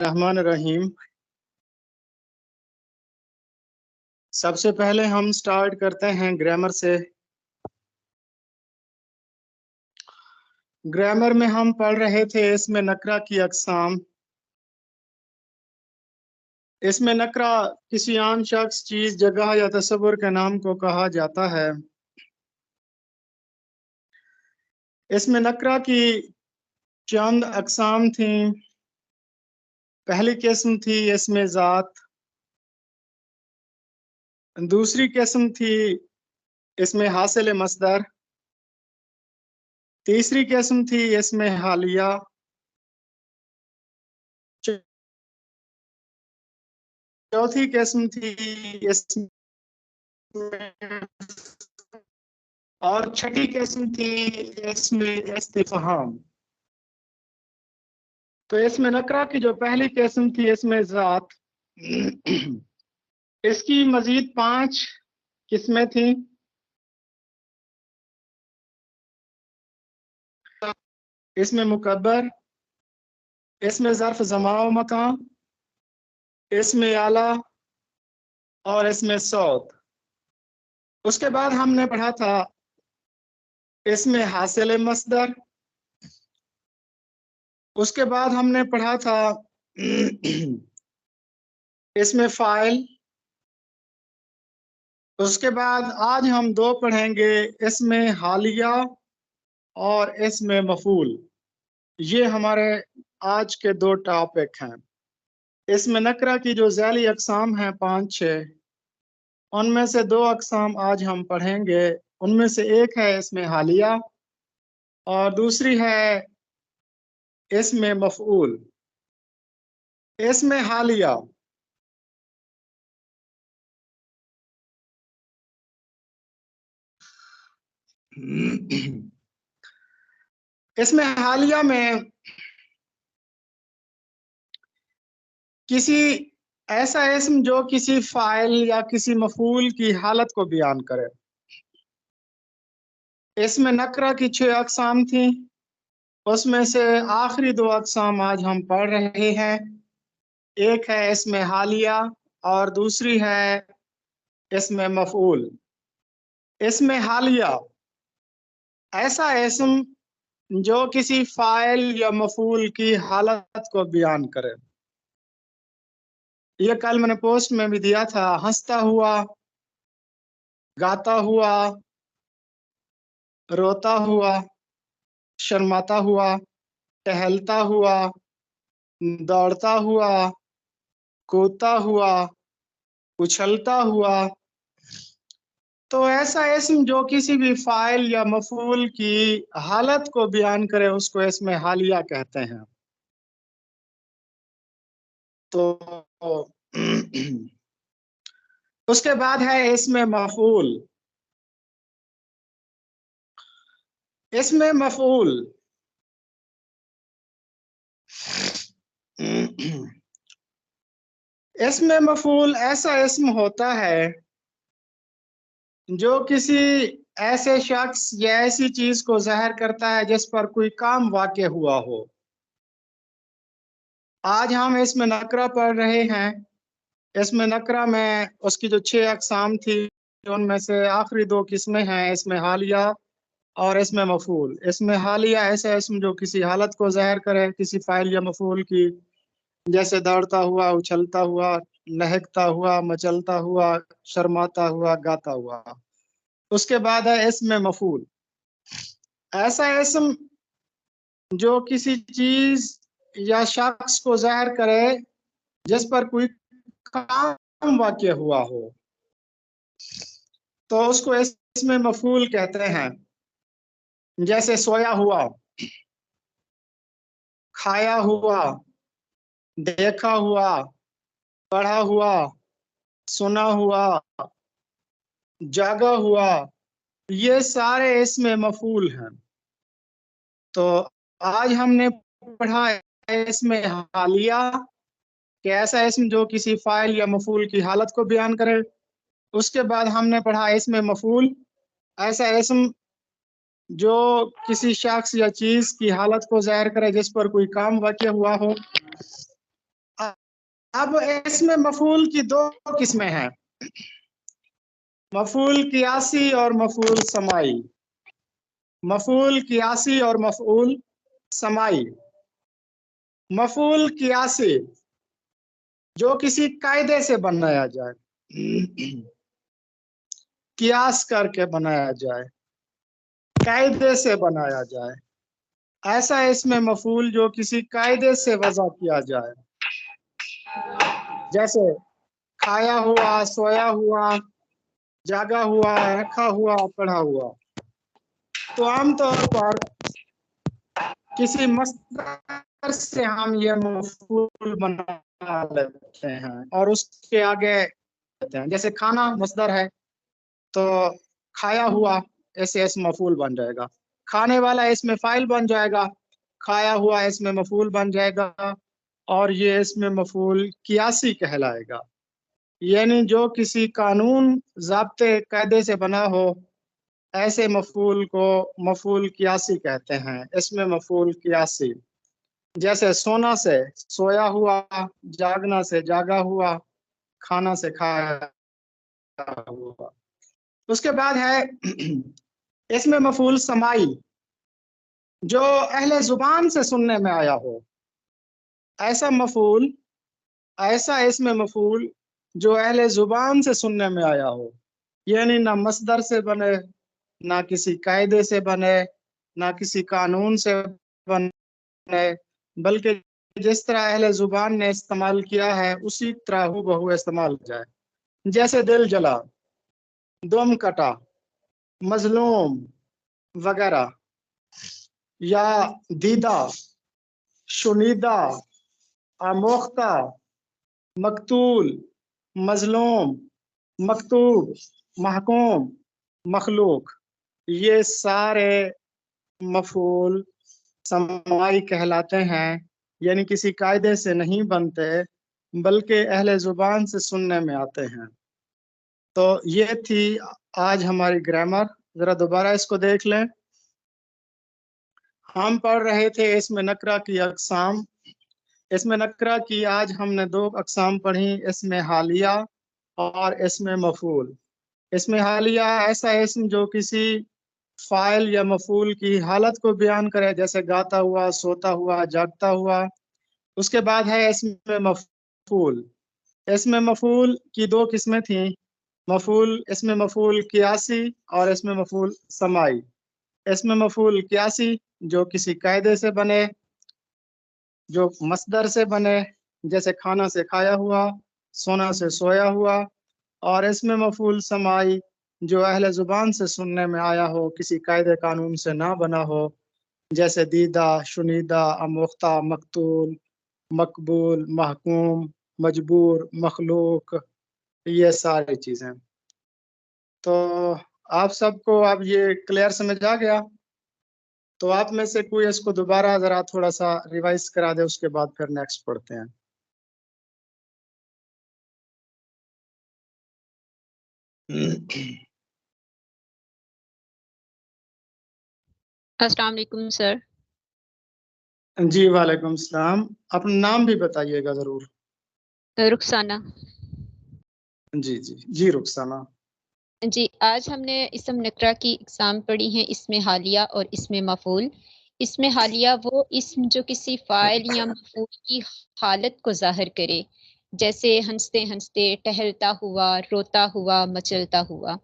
الرحمن الرحیم۔ سب سے پہلے ہم سٹارٹ کرتے ہیں گرامر سے۔ گرامر میں ہم پڑھ رہے تھے اس میں نکرہ کی اقسام۔ اس میں نکرہ کسی عام شخص، چیز، جگہ یا تصور کے نام کو کہا جاتا ہے۔ اس میں نکرہ کی چند اقسام تھیں۔ پہلی قسم تھی اسم ذات، دوسری قسم تھی اسم حاصل مصدر، تیسری قسم تھی اسم حالیہ، چوتھی قسم تھی اسم، اور چھٹی قسم تھی اسم استفہام۔ تو اسم نکرہ کی جو پہلی قسم تھی اسم ذات، اس کی مزید 5 قسمیں تھیں۔ اسم مکبر، اسم ظرف زمان و مکان، اسم اعلیٰ اور اسم صوت۔ اس کے بعد ہم نے پڑھا تھا اسم حاصل مصدر، اس کے بعد ہم نے پڑھا تھا اسم فاعل، اس کے بعد آج ہم 2 پڑھیں گے، اسم حالیہ اور اسم مفعول۔ یہ ہمارے آج کے 2 ٹاپک ہیں۔ اسم نکرہ کی جو ذیلی اقسام ہیں 5-6، ان میں سے 2 اقسام آج ہم پڑھیں گے۔ ان میں سے ایک ہے اسم حالیہ اور دوسری ہے اسم مفعول۔ اسم حالیہ اسم حالیہ میں کسی ایسا اسم جو کسی فاعل یا کسی مفعول کی حالت کو بیان کرے۔ اسم نکرہ کی 6 اقسام تھیں، اس میں سے آخری 2 اقسام آج ہم پڑھ رہے ہیں۔ ایک ہے اسم حالیہ اور دوسری ہے اسم مفعول۔ اسم حالیہ ایسا اسم جو کسی فاعل یا مفعول کی حالت کو بیان کرے۔ یہ کل میں نے پوسٹ میں بھی دیا تھا، ہنستا ہوا، گاتا ہوا، روتا ہوا، شرماتا ہوا، ٹہلتا ہوا، دوڑتا ہوا، کودتا ہوا، اچھلتا ہوا۔ تو ایسا اسم جو کسی بھی فاعل یا مفعول کی حالت کو بیان کرے اس کو اسم حالیہ کہتے ہیں۔ تو اس کے بعد ہے اسم مفعول۔ اسم مفعول اسم مفعول ایسا اسم ہوتا ہے جو کسی ایسے شخص یا ایسی چیز کو ظاہر کرتا ہے جس پر کوئی کام واقع ہوا ہو۔ آج ہم اسم نکرہ پڑھ رہے ہیں۔ اسم نکرہ میں اس کی جو 6 اقسام تھی، ان میں سے آخری 2 قسمیں ہیں، اسم حالیہ اور اسم مفعول۔ اسم حالیہ ایسا اسم جو کسی حالت کو ظاہر کرے کسی فاعل یا مفعول کی، جیسے دوڑتا ہوا، اچھلتا ہوا، لہکتا ہوا، مچلتا ہوا، شرماتا ہوا، گاتا ہوا۔ اس کے بعد ہے اسم مفعول، ایسا اسم جو کسی چیز یا شخص کو ظاہر کرے جس پر کوئی کام واقع ہوا ہو، تو اس کو اسم مفعول کہتے ہیں۔ جیسے سویا ہوا، کھایا ہوا، دیکھا ہوا، پڑھا ہوا، سنا ہوا، جاگا ہوا، یہ سارے اسم مفعول ہیں۔ تو آج ہم نے پڑھا اسم حالیہ کہ ایسا اسم جو کسی فاعل یا مفعول کی حالت کو بیان کرے۔ اس کے بعد ہم نے پڑھا اسم مفعول، ایسا اسم جو کسی شخص یا چیز کی حالت کو ظاہر کرے جس پر کوئی کام واقع ہوا ہو۔ اب اس میں مفعول کی دو قسمیں ہیں، مفعول قیاسی اور مفعول سمائی۔ مفعول قیاسی اور مفعول سمائی۔ مفعول قیاسی جو کسی قاعدے سے بنایا جائے، قیاس کر کے بنایا جائے، قاعدے سے بنایا جائے، ایسا اس میں مفعول جو کسی قاعدے سے وضع کیا جائے، جیسے کھایا ہوا، سویا ہوا، جاگا ہوا، رکھا ہوا، پڑھا ہوا۔ تو عام طور پر کسی مصدر سے ہم یہ مفعول بنا لیتے ہیں اور اس کے آگے جیسے کھانا مصدر ہے تو کھایا ہوا ایسے اس مفعول بن جائے گا، کھانے والا اس میں فاعل بن جائے گا، کھایا ہوا اس میں مفعول بن جائے گا، اور یہ اس میں مفعول قیاسی کہلائے گا، یعنی جو کسی قانون ضابطے قاعدے سے بنا ہو، ایسے مفعول کو مفعول قیاسی کہتے ہیں، اس میں مفعول قیاسی۔ جیسے سونا سے سویا ہوا، جاگنا سے جاگا ہوا، کھانا سے کھایا ہوا۔ اس کے بعد ہے اس میں مفعول سمائی جو اہل زبان سے سننے میں آیا ہو، ایسا اس میں مفعول جو اہل زبان سے سننے میں آیا ہو، یعنی نہ مصدر سے بنے، نہ کسی قاعدے سے بنے، نہ کسی قانون سے بنے، بلکہ جس طرح اہل زبان نے استعمال کیا ہے اسی طرح ہو بہو استعمال جائے، جیسے دل جلا، دم کٹا، مظلوم وغیرہ، یا دیدہ، شنیدہ، آموختہ، مقتول، مظلوم، مکتوب، محکوم، مخلوق، یہ سارے مفعول سمائی کہلاتے ہیں، یعنی کسی قاعدے سے نہیں بنتے بلکہ اہل زبان سے سننے میں آتے ہیں۔ تو یہ تھی آج ہماری گرامر، ذرا دوبارہ اس کو دیکھ لیں۔ ہم پڑھ رہے تھے اس میں نکرہ کی اقسام۔ اس میں نکرہ کی آج ہم نے دو اقسام پڑھی، اس میں حالیہ اور اس میں مفعول۔ اس میں حالیہ ایسا اسم جو کسی فاعل یا مفعول کی حالت کو بیان کرے، جیسے گاتا ہوا، سوتا ہوا، جاگتا ہوا۔ اس کے بعد ہے اس میں مفعول۔ اس میں مفعول کی دو قسمیں تھیں، اس میں مفعول قیاسی اور اس میں مفعول سمائی۔ اس میں مفعول قیاسی جو کسی قاعدے سے بنے، جو مصدر سے بنے، جیسے کھانا سے کھایا ہوا، سونا سے سویا ہوا، اور اس میں مفعول سمائی جو اہل زبان سے سننے میں آیا ہو، کسی قاعدے قانون سے نہ بنا ہو، جیسے دیدہ، شنیدہ، آموختہ، مقتول، مقبول، محکوم، مجبور، مخلوق، یہ ساری چیزیں۔ تو آپ سب کو اب یہ کلیئر سمجھ آ گیا؟ تو آپ میں سے کوئی اس کو دوبارہ ذرا تھوڑا سا ریوائز کرا دے، اس کے بعد پھر نیکسٹ پڑھتے ہیں۔ السلام علیکم سر۔ جی وعلیکم السلام، اپنا نام بھی بتائیے گا ضرور۔ رخسانہ۔ جی جی جی رخسانہ۔ جی آج ہم نے اسم نکرہ کی اقسام پڑھی ہیں، اسم حالیہ اور اسم مفعول۔ اسم حالیہ وہ اسم جو کسی فاعل یا مفعول کی حالت کو ظاہر کرے، جیسے ہنستے ہنستے، ٹہلتا ہوا، روتا ہوا، مچلتا ہوا۔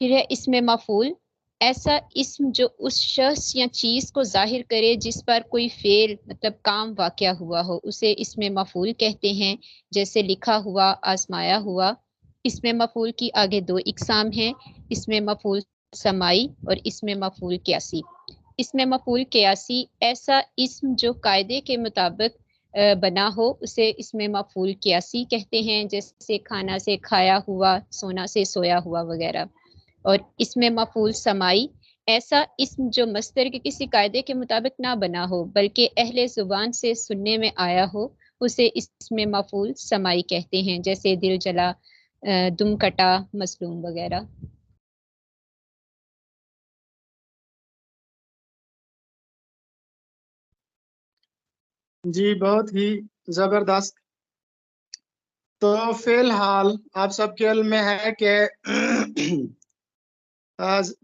پھر ہے اسم مفعول، ایسا اسم جو اس شخص یا چیز کو ظاہر کرے جس پر کوئی فعل مطلب کام واقع ہوا ہو، اسے اسم مفعول کہتے ہیں، جیسے لکھا ہوا، آزمایا ہوا۔ اسم مفعول کی آگے دو اقسام ہیں، اسم مفعول سمائی اور اسم مفعول قیاسی۔ اسم مفعول قیاسی ایسا اسم جو قاعدے کے مطابق بنا ہو، اسے اسم مفعول قیاسی کہتے ہیں، جیسے کھانا سے کھایا ہوا، سونا سے سویا ہوا وغیرہ۔ اور اسم مفعول سمائی ایسا اسم جو مصدر کے کسی قاعدے کے مطابق نہ بنا ہو بلکہ اہل زبان سے سننے میں آیا ہو، اسے اسم مفعول سمائی کہتے ہیں، جیسے دل جلا، دم کٹا، مظلوم وغیرہ۔ جی بہت ہی زبردست۔ تو فی الحال آپ سب کے علم میں ہے کہ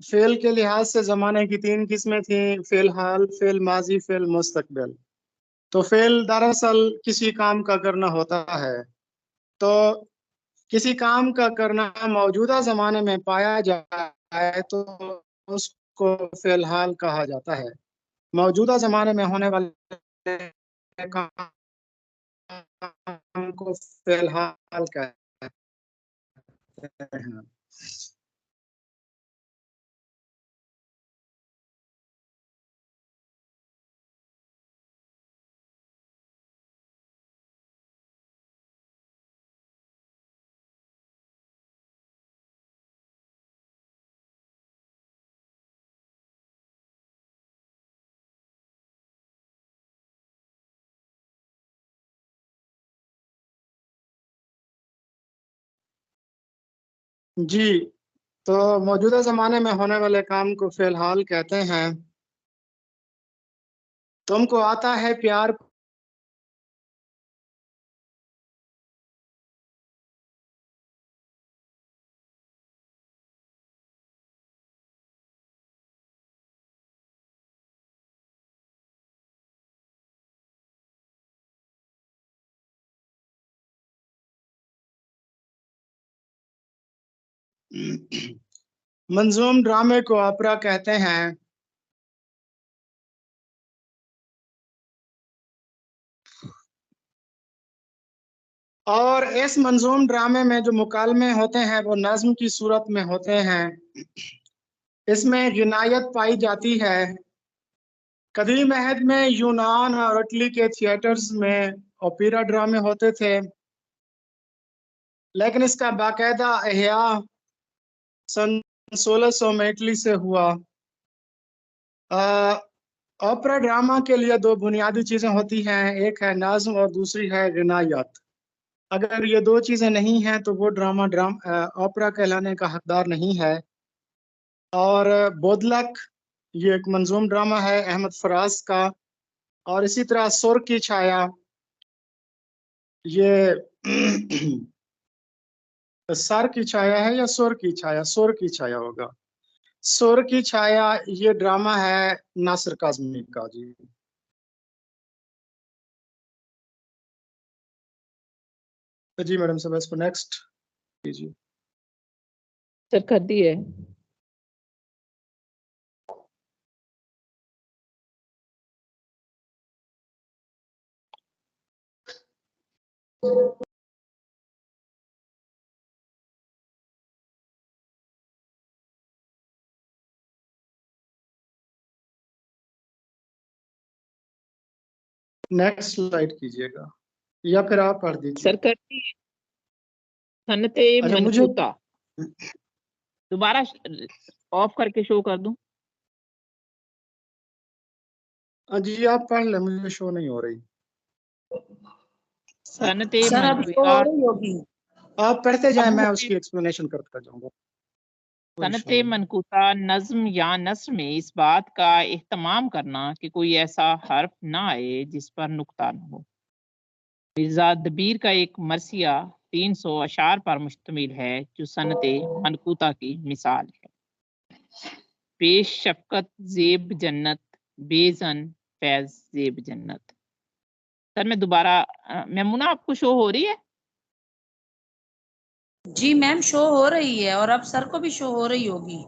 فعل کے لحاظ سے زمانے کی 3 قسمیں تھیں، فی الحال، فعل ماضی، فعل مستقبل۔ تو فعل دراصل کسی کام کا کرنا ہوتا ہے، تو کسی کام کا کرنا موجودہ زمانے میں پایا جائے تو اس کو فی الحال کہا جاتا ہے۔ موجودہ زمانے میں ہونے والے کام کو فی الحال کہتے ہیں۔ جی، تو موجودہ زمانے میں ہونے والے کام کو فی الحال کہتے ہیں۔ تم کو آتا ہے پیار، منظوم ڈرامے کو اپرا کہتے ہیں۔ اور اس منظوم ڈرامے میں جو مکالمے ہوتے ہیں وہ نظم کی صورت میں ہوتے ہیں۔ اس میں غنایت پائی جاتی ہے۔ قدیم عہد میں یونان اور اٹلی کے تھیٹرز میں اوپیرا ڈرامے ہوتے تھے، لیکن اس کا باقاعدہ احیاء سن 1600 میں اٹلی سے ہوا۔ اوپرا ڈرامہ کے لیے 2 بنیادی چیزیں ہوتی ہیں، ایک ہے نظم اور دوسری ہے غنایت۔ اگر یہ 2 چیزیں نہیں ہیں تو وہ ڈرامہ اوپرا کہلانے کا حقدار نہیں ہے۔ اور بودلک، یہ ایک منظوم ڈرامہ ہے احمد فراز کا، اور اسی طرح سر کی چھایا، یہ سر کی چھایا ہے یا سر کی چھایا؟ سر کی چھایا ہوگا۔ سر کی چھایا یہ ڈرامہ ہے ناصر کاظمی کا۔ جی جی میڈم صاحب، اس کو نیکسٹ کیجیے۔ سر کر دیے۔ نیکسٹ سلائیڈ کیجیے گا یا پھر آپ پڑھ دیجیے۔ سر کر دیے۔ صنعت اچھا مجھے منقوطہ دوبارہ آف کر کے شو کر دوں؟ جی آپ پڑھ لیں، مجھے شو نہیں ہو رہی۔ صنعت سر اب شو ہو منقوطہ، رہی ہوگی۔ آپ پڑھتے جائیں، اب میں اس کی ایکسپلینیشن کرتا جاؤں گا۔ کوئی صنعت شو نہیں۔ منقوطہ نظم یا نثر میں اس بات کا اہتمام کرنا کہ کوئی ایسا حرف نہ آئے جس پر نقطہ نہ ہو۔ مرزا دبیر کا ایک مرثیہ 300 اشعار پر مشتمل ہے جو صنعت منقوطہ کی مثال ہے۔ پیش شفقت زیب جنت، بے زن فیض زیب جنت۔ سر میں دوبارہ میمونہ آپ کو شو ہو رہی ہے؟ جی میم شو ہو رہی ہے، اور اب سر کو بھی شو ہو رہی ہوگی۔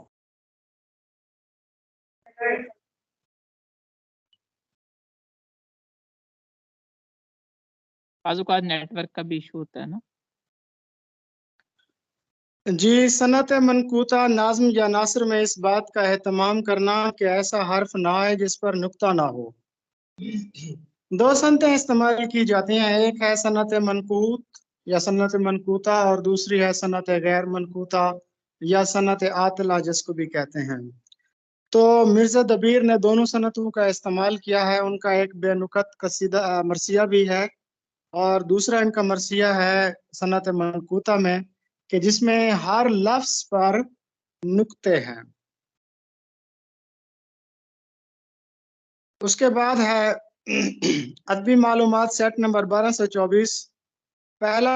بعض اوقات نیٹ ورک کا بھی ایشو ہوتا ہے نا۔ جی، صنعت منقوطہ نظم یا نثر میں اس بات کا اہتمام کرنا کہ ایسا حرف نہ آئے جس پر نقطہ نہ ہو۔ 2 صنعتیں استعمال کی جاتی ہیں، ایک ہے صنعت منقوط یا صنعت منقوطہ، اور دوسری ہے صنعت غیر منقوطہ یا صنعت عاطلہ جس کو بھی کہتے ہیں۔ تو مرزا دبیر نے دونوں صنعتوں کا استعمال کیا ہے۔ ان کا ایک بے نقط قصیدہ مرثیہ بھی ہے، اور دوسرا ان کا مرثیہ ہے صنعت منقوطہ میں کہ جس میں ہر لفظ پر نقطے ہیں۔ اس کے بعد ہے ادبی معلومات سیٹ نمبر 12 سے 24۔ پہلا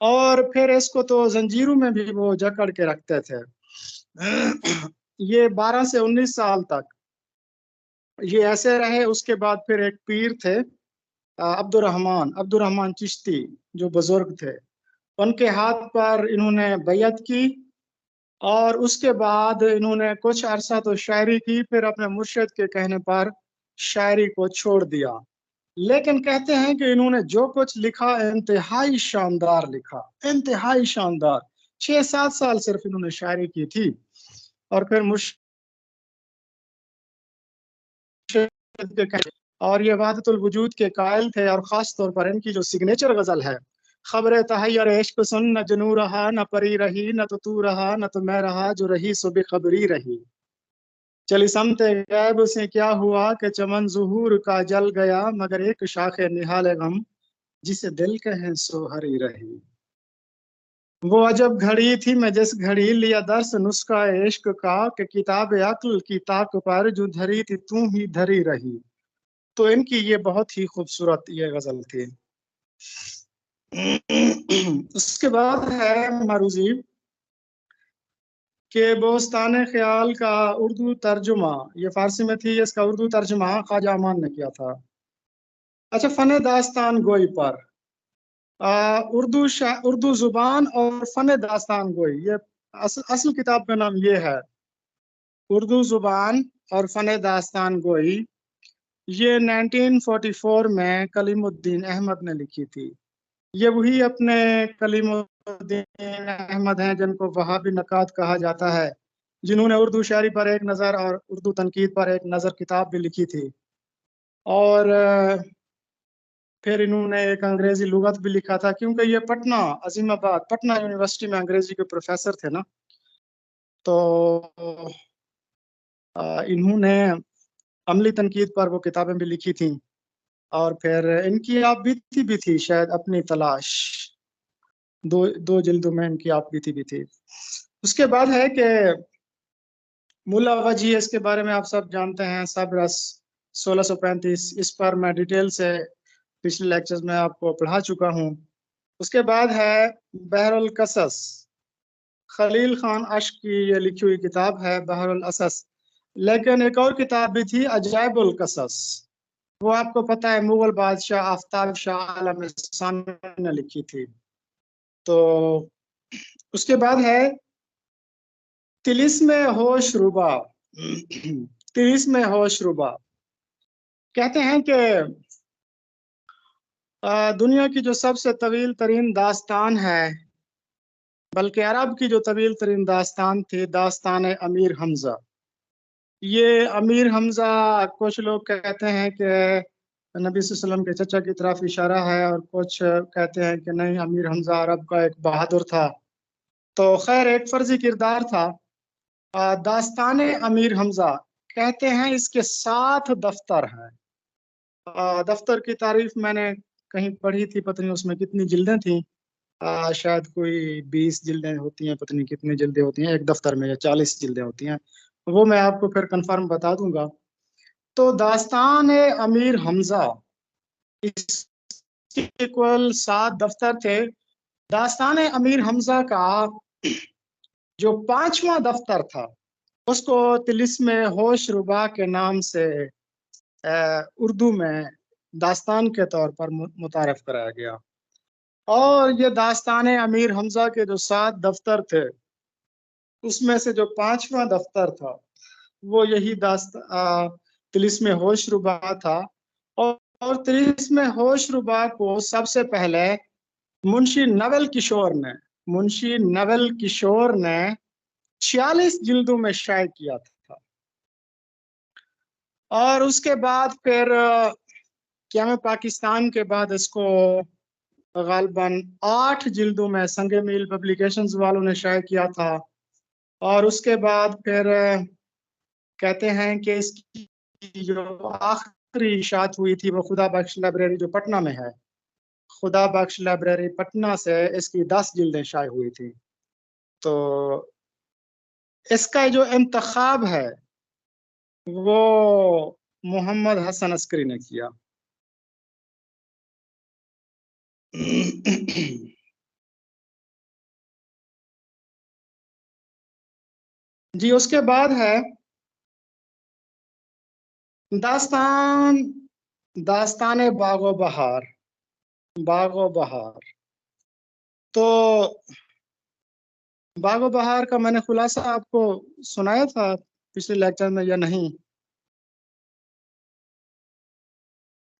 اور پھر اس کو تو زنجیروں میں بھی وہ جکڑ کے رکھتے تھے. یہ 12 سے 19 سال تک یہ ایسے رہے. اس کے بعد پھر ایک پیر تھے عبد الرحمن چشتی جو بزرگ تھے, ان کے ہاتھ پر انہوں نے بیعت کی اور اس کے بعد انہوں نے کچھ عرصہ تو شاعری کی, پھر اپنے مرشد کے کہنے پر شاعری کو چھوڑ دیا. لیکن کہتے ہیں کہ انہوں نے جو کچھ لکھا انتہائی شاندار لکھا, انتہائی شاندار. 6-7 سال صرف انہوں نے شاعری کی تھی اور پھر مرشد کے کہنے, اور یہ وحدت الوجود کے قائل تھے. اور خاص طور پر ان کی جو سگنیچر غزل ہے, خبر تحیر عشق سن نہ جنو رہا نہ پری رہی نہ تو رہا نہ تو میں رہا جو رہی سو بے خبری رہی. چلی سمت غیب سے کیا ہوا کہ چمن ظہور کا جل گیا مگر ایک شاخ نہال غم جسے دل کہیں سو ہری رہی. وہ عجب گھڑی تھی میں جس گھڑی لیا درس نسخہ عشق کا کہ کتاب عقل کی طاق پر جو دھری تھی تو ہی دھری رہی. تو ان کی یہ بہت ہی خوبصورت یہ غزل تھی. اس کے بعد ہے مروزی کہ بوستان خیال کا اردو ترجمہ, یہ فارسی میں تھی, اس کا اردو ترجمہ خواجہ امان نے کیا تھا. اچھا, فن داستان گوئی پر اردو زبان اور فن داستان گوئی, یہ اصل کتاب کا نام یہ ہے, اردو زبان اور فن داستان گوئی. یہ 1944 میں کلیم الدین احمد نے لکھی تھی. یہ وہی اپنے کلیم الدین احمد ہیں جن کو وہابی نقاد کہا جاتا ہے, جنہوں نے اردو شاعری پر ایک نظر اور اردو تنقید پر ایک نظر کتاب بھی لکھی تھی. اور پھر انہوں نے ایک انگریزی لغت بھی لکھا تھا, کیونکہ یہ پٹنہ عظیم آباد پٹنہ یونیورسٹی میں انگریزی کے پروفیسر تھے نا, تو انہوں نے عملی تنقید پر وہ کتابیں بھی لکھی تھیں. اور پھر ان کی آپ بیتی بھی تھی شاید اپنی تلاش, 2 جلدوں میں ان کی آپ بیتی بھی تھی. اس کے بعد ہے کہ ملا وجی, اس کے بارے میں آپ سب جانتے ہیں, سب رس 1635, اس پر میں ڈیٹیل سے پچھلے لیکچرز میں آپ کو پڑھا چکا ہوں. اس کے بعد ہے بحر القصص, خلیل خان اشق کی یہ لکھی ہوئی کتاب ہے بحر القصص. لیکن ایک اور کتاب بھی تھی عجائب القصص, وہ آپ کو پتہ ہے مغل بادشاہ آفتاب شاہ عالم ثانی نے لکھی تھی. تو اس کے بعد ہے طلسم ہوش ربا. طلسم ہوش ربا کہتے ہیں کہ دنیا کی جو سب سے طویل ترین داستان ہے, بلکہ عرب کی جو طویل ترین داستان تھی, داستان امیر حمزہ. یہ امیر حمزہ کچھ لوگ کہتے ہیں کہ نبی صلی اللہ علیہ وسلم کے چچا کی طرف اشارہ ہے, اور کچھ کہتے ہیں کہ نہیں, امیر حمزہ عرب کا ایک بہادر تھا. تو خیر ایک فرضی کردار تھا. داستان امیر حمزہ کہتے ہیں اس کے 7 دفتر ہیں. دفتر کی تعریف میں نے کہیں پڑھی تھی, پتہ نہیں اس میں کتنی جلدیں تھیں, شاید کوئی 20 جلدیں ہوتی ہیں, پتہ نہیں کتنی جلدیں ہوتی ہیں ایک دفتر میں, یا 40 جلدیں ہوتی ہیں, وہ میں آپ کو پھر کنفرم بتا دوں گا. تو داستان امیر حمزہ اس کے کل 7 دفتر تھے. داستان امیر حمزہ کا جو 5واں دفتر تھا اس کو طلسم ہوش ربا کے نام سے اردو میں داستان کے طور پر متعارف کرایا گیا. اور یہ داستان امیر حمزہ کے جو 7 دفتر تھے اس میں سے جو 5واں دفتر تھا وہ یہی طلسم ہوش ربا تھا. اور طلسم ہوش ربا کو سب سے پہلے منشی نول کشور نے 46 جلدوں میں شائع کیا تھا. اور اس کے بعد پھر قیام پاکستان کے بعد اس کو غالباً 8 جلدوں میں سنگ میل پبلیکیشنز والوں نے شائع کیا تھا. اور اس کے بعد پھر کہتے ہیں کہ اس کی جو آخری اشاعت ہوئی تھی وہ خدا بخش لائبریری جو پٹنہ میں ہے, خدا بخش لائبریری پٹنہ سے اس کی 10 جلدیں شائع ہوئی تھی. تو اس کا جو انتخاب ہے وہ محمد حسن عسکری نے کیا. جی اس کے بعد ہے داستان باغ و بہار. باغ و بہار تو باغ و بہار کا میں نے خلاصہ آپ کو سنایا تھا پچھلے لیکچر میں یا نہیں؟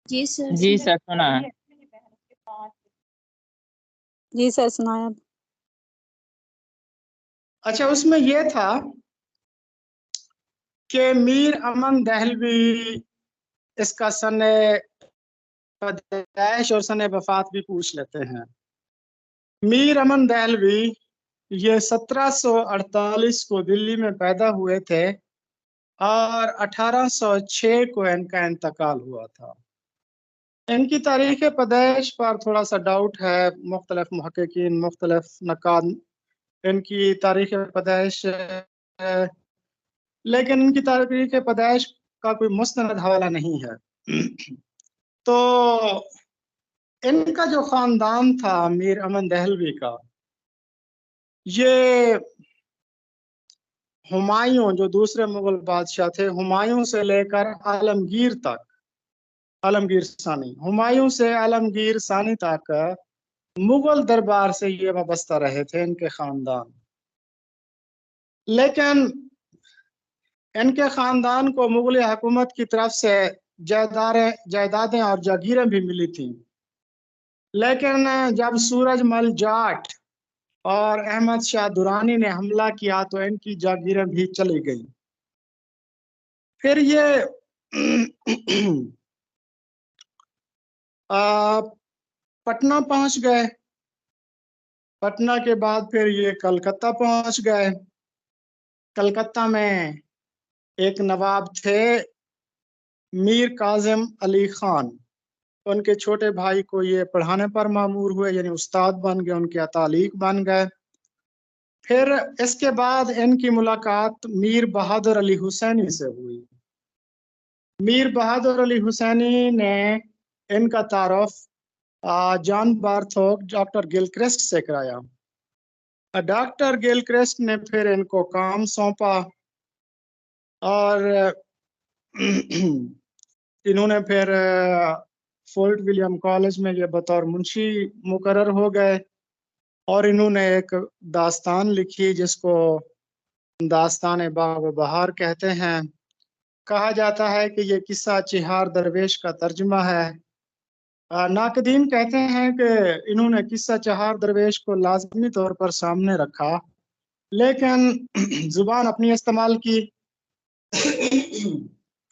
جی سر. جی سر سنا ہے. جی سر سنایا. اچھا اس میں یہ تھا کہ میر امن دہلوی اس کا سن پیدائش اور سن وفات بھی پوچھ لیتے ہیں. میر امن دہلوی یہ 1748 کو دلی میں پیدا ہوئے تھے اور 1806 کو ان کا انتقال ہوا تھا. ان کی تاریخ پیدائش پر تھوڑا سا ڈاؤٹ ہے، مختلف محققین مختلف نقاد ان کی تاریخ پیدائش، لیکن ان کی تاریخ پیدائش کا کوئی مستند حوالہ نہیں ہے. تو ان کا جو خاندان تھا میر امن دہلوی کا، یہ ہمایوں جو دوسرے مغل بادشاہ تھے، ہمایوں سے لے کر عالمگیر تک، عالمگیر ثانی، ہمایوں سے عالمگیر ثانی تک مغل دربار سے یہ وابستہ رہے تھے ان کے خاندان. لیکن ان کے خاندان کو مغل حکومت کی طرف سے جائیدادیں اور جاگیریں بھی ملی تھیں، لیکن جب سورج مل جاٹ اور احمد شاہ درانی نے حملہ کیا تو ان کی جاگیریں بھی چلی گئیں. پھر یہ پٹنہ پہنچ گئے. پٹنہ کے بعد پھر یہ کلکتہ پہنچ گئے. کلکتہ میں ایک نواب تھے میر کاظم علی خان، ان کے چھوٹے بھائی کو یہ پڑھانے پر مامور ہوئے، یعنی استاد بن گئے، ان کے اتالیق بن گئے. پھر اس کے بعد ان کی ملاقات میر بہادر علی حسینی سے ہوئی. میر بہادر علی حسینی نے ان کا تعارف جان بارتھوک ڈاکٹر گلکرسٹ سے کرایا. ڈاکٹر گلکرسٹ نے پھر ان کو کام سونپا اور انہوں نے پھر فورٹ ولیم کالج میں یہ بطور منشی مقرر ہو گئے اور انہوں نے ایک داستان لکھی جس کو داستان باغ و بہار کہتے ہیں. کہا جاتا ہے کہ یہ قصہ چہار درویش کا ترجمہ ہے. ناقدین کہتے ہیں کہ انہوں نے قصہ چہار درویش کو لازمی طور پر سامنے رکھا، لیکن زبان اپنی استعمال کی.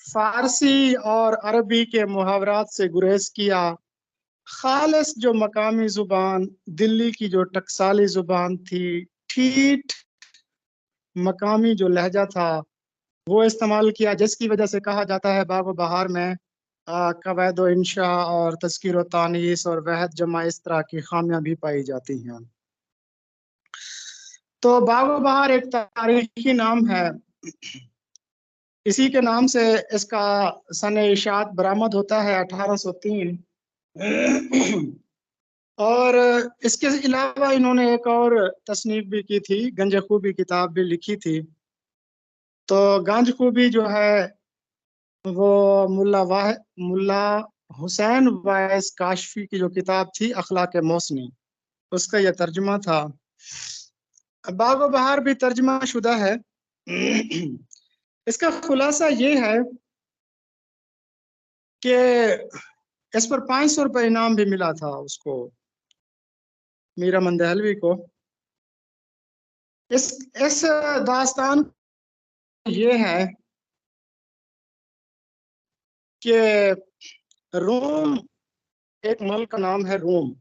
فارسی اور عربی کے محاورات سے گریز کیا. خالص جو مقامی زبان دلی کی جو ٹکسالی زبان تھی، ٹھیٹ مقامی جو لہجہ تھا وہ استعمال کیا، جس کی وجہ سے کہا جاتا ہے باغ و بہار میں قواعد و انشاء اور تذکیر و تانیث اور وحد جمع اس طرح کی خامیاں بھی پائی جاتی ہیں. تو باغ و بہار ایک تاریخی نام ہے، اسی کے نام سے اس کا سن اشاعت برآمد ہوتا ہے 1803. اور اس کے علاوہ انہوں نے ایک اور تصنیف بھی کی تھی، گنج خوبی کتاب بھی لکھی تھی. تو گنج خوبی جو ہے وہ ملا حسین وائس کاشفی کی جو کتاب تھی اخلاق محسنی، اس کا یہ ترجمہ تھا. باغ و بہار بھی ترجمہ شدہ ہے. اس کا خلاصہ یہ ہے کہ اس پر 500 روپے انعام بھی ملا تھا اس کو، میر امن دہلوی کو. اس داستان یہ ہے کہ روم ایک ملک کا نام ہے روم،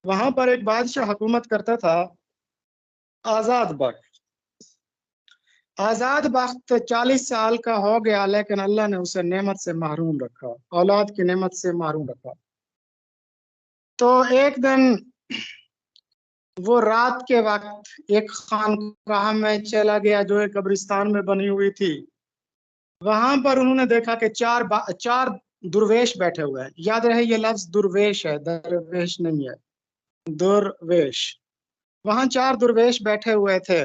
وہاں پر ایک بادشاہ حکومت کرتا تھا آزاد بخت. آزاد بخت 40 سال کا ہو گیا، لیکن اللہ نے اسے نعمت سے محروم رکھا، اولاد کی نعمت سے محروم رکھا. تو ایک دن وہ رات کے وقت ایک خانقاہ میں چلا گیا جو ایک قبرستان میں بنی ہوئی تھی. وہاں پر انہوں نے دیکھا کہ چار درویش بیٹھے ہوئے ہیں. یاد رہے یہ لفظ درویش ہے، درویش نہیں ہے، درویش. وہاں 4 درویش بیٹھے ہوئے تھے.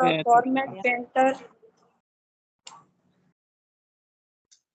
the format painter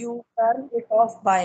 you turn it off by.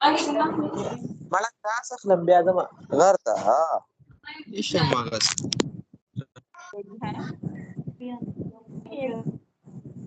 Malang kasaf ng biyada ma. Ngarta ha. Isya magas.